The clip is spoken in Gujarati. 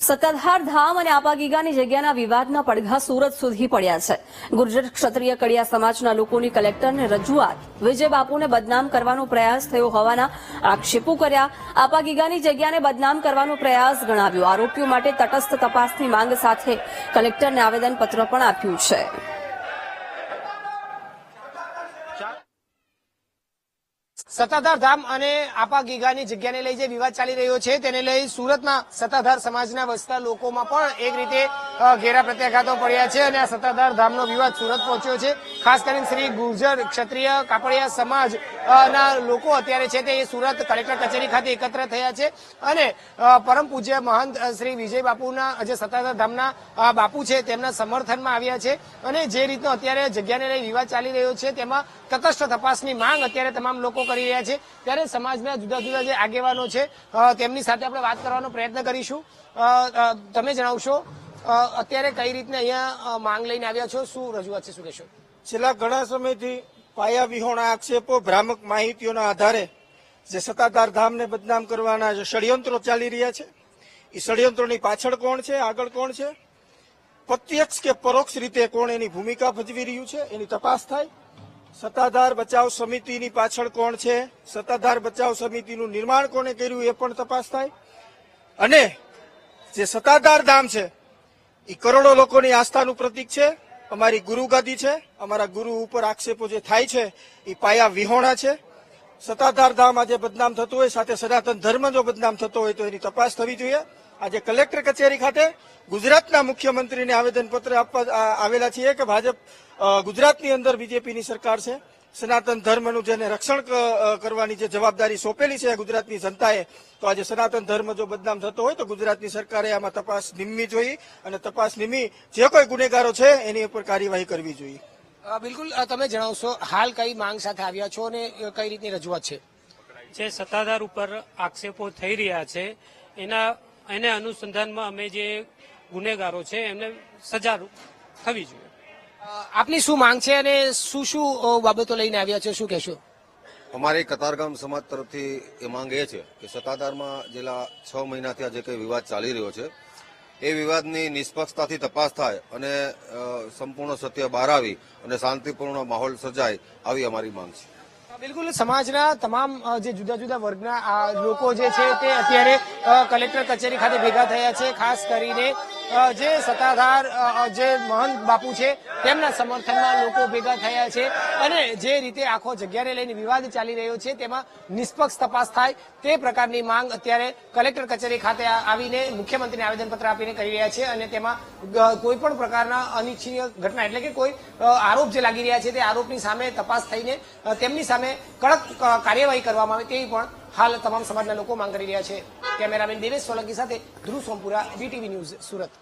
સત્તાધાર ધામ અને આપાગીગાની જગ્યાના વિવાદના પડઘા સુરત સુધી પડ્યા છે। ગુર્જર ક્ષત્રિય કડિયા સમાજના લોકોની કલેક્ટરને રજૂઆત, વિજય બાપુને બદનામ કરવાનો પ્રયાસ થયો હોવાના આક્ષેપો કર્યા। આપાગીગાની જગ્યાને બદનામ કરવાનો પ્રયાસ ગણાવ્યો। આરોપીઓ માટે તટસ્થ તપાસની માંગ સાથે કલેક્ટરને આવેદનપત્ર પણ આપ્યું છે। સત્તાધાર ધામ અને આપાગીગાની જગ્યાને લઈ જે વિવાદ ચાલી રહ્યો છે તેને લઈ સુરતમાં સત્તાધાર સમાજના વસતા લોકોમાં પણ એક રીતે ઘેરા પ્રત્યાઘાતો પડ્યા છે અને આ સત્તાધાર ધામનો વિવાદ સુરત પહોંચ્યો છે। ખાસ કરીને શ્રી ગુર્જર ક્ષત્રિય કાપડિયા સમાજ ના લોકો અત્યારે છે તે સુરત કલેક્ટર કચેરી ખાતે એકત્ર થયા છે અને પરમ પૂજ્ય મહંત શ્રી વિજય બાપુના જે સત્તાધાર ધામના બાપુ છે તેમના સમર્થનમાં આવ્યા છે અને જે રીતનો અત્યારે જગ્યાને લઈ વિવાદ ચાલી રહ્યો છે તેમાં તટસ્થ તપાસની માંગ અત્યારે તમામ લોકો કરી રહ્યા છે। ત્યારે સમાજના જુદા જુદા જે આગેવાનો છે તેમની સાથે આપણે વાત કરવાનો પ્રયત્ન કરીશું। તમે જણાવશો અત્યારે કઈ રીતના અહીંયા માંગ લઈને આવ્યા છો, શું રજૂઆત છે, શું કહેશો? છેલ્લા ઘણા સમયથી પાયા વિહોણા આક્ષેપો, ભ્રામક માહિતીઓના આધારે જે સત્તાધાર ધામને બદનામ કરવાના જે ષડયંત્રો ચાલી રહ્યા છે, એ ષડયંત્રોની પાછળ કોણ છે, આગળ કોણ છે, પ્રત્યક્ષ કે પરોક્ષ રીતે કોણ એની ભૂમિકા ભજવી રહ્યું છે એની તપાસ થાય। સત્તાધાર બચાવ સમિતિની પાછળ કોણ છે, સત્તાધાર બચાવ સમિતિનું નિર્માણ કોણે કર્યું એ પણ તપાસ થાય અને જે સત્તાધાર ધામ છે એ કરોડો લોકોની આસ્થાનું પ્રતીક છે, અમારી ગુરુ ગાદી છે, અમારા ગુરુ ઉપર આક્ષેપો જે થાય છે એ પાયા વિહોણા છે। સત્તાધાર ધામ આજે બદનામ થતું હોય, સાથે સનાતન ધર્મ જો બદનામ થતો હોય તો એની તપાસ થવી જોઈએ। આજે કલેક્ટર કચેરી ખાતે ગુજરાતના મુખ્યમંત્રીને આવેદનપત્ર આપવા આવેલા છીએ કે ભાજપ ગુજરાતની અંદર બીજેપીની સરકાર છે, સનાતન ધર્મનું જેને રક્ષણ કરવાની જે જવાબદારી સોંપેલી છે ગુજરાતની જનતાએ, તો આજે સનાતન ધર્મ જો બદનામ થતો હોય તો ગુજરાતની સરકારે આમાં તપાસ નીમવી જોઈએ અને તપાસ નીમી જે કોઈ ગુનેગારો છે એની ઉપર કાર્યવાહી કરવી જોઈએ। બિલકુલ, તમે જણાવશો હાલ કઈ માંગ સાથે આવ્યા છો અને કઈ રીતની રજૂઆત છે? જે સત્તાધાર ઉપર આક્ષેપો થઈ રહ્યા છે એને અનુસંધાનમાં અમે જે ગુનેગારો છે એમને સજા થવી જોઈએ। આપની શું માંગ છે અને શું શું બાબતો લઈને આવ્યા છે, શું કહેશો? અમારી કતારગામ સમાજ તરફથી એ માંગ એ છે કે સત્તાધારમાં છેલ્લા 6 મહિનાથી આ જે કંઈ વિવાદ ચાલી રહ્યો છે એ વિવાદની નિષ્પક્ષતાથી તપાસ થાય અને સંપૂર્ણ સત્ય બહાર આવી અને શાંતિપૂર્ણ માહોલ સર્જાય, આવી અમારી માંગ છે। બિલકુલ, સમાજના તમામ જે જુદા જુદા વર્ગના લોકો જે છે તે અત્યારે કલેક્ટર કચેરી ખાતે ભેગા થયા છે। ખાસ કરીને જે સત્તાધાર જે મહંત બાપુ છે તેમના સમર્થનમાં લોકો ભેગા થયા છે અને જે રીતે આખો જગ્યાને લઈને વિવાદ ચાલી રહ્યો છે તેમાં નિષ્પક્ષ તપાસ થાય તે પ્રકારની માંગ અત્યારે કલેક્ટર કચેરી ખાતે આવીને મુખ્યમંત્રીને આવેદનપત્ર આપીને કરી રહ્યા છે અને તેમાં કોઈ પણ પ્રકારના અનિચ્છનીય ઘટના એટલે કે કોઈ આરોપ જે લાગી રહ્યા છે તે આરોપની સામે તપાસ થઈને તેમની સામે કડક કાર્યવાહી કરવામાં આવે તેવી પણ હાલ તમામ સમાજના લોકો માંગ કરી રહ્યા છે। કેમેરામેન દેવેશ સોલંકી સાથે ધ્રુવ સોમપુરા, વીટીવી ન્યૂઝ, સુરત।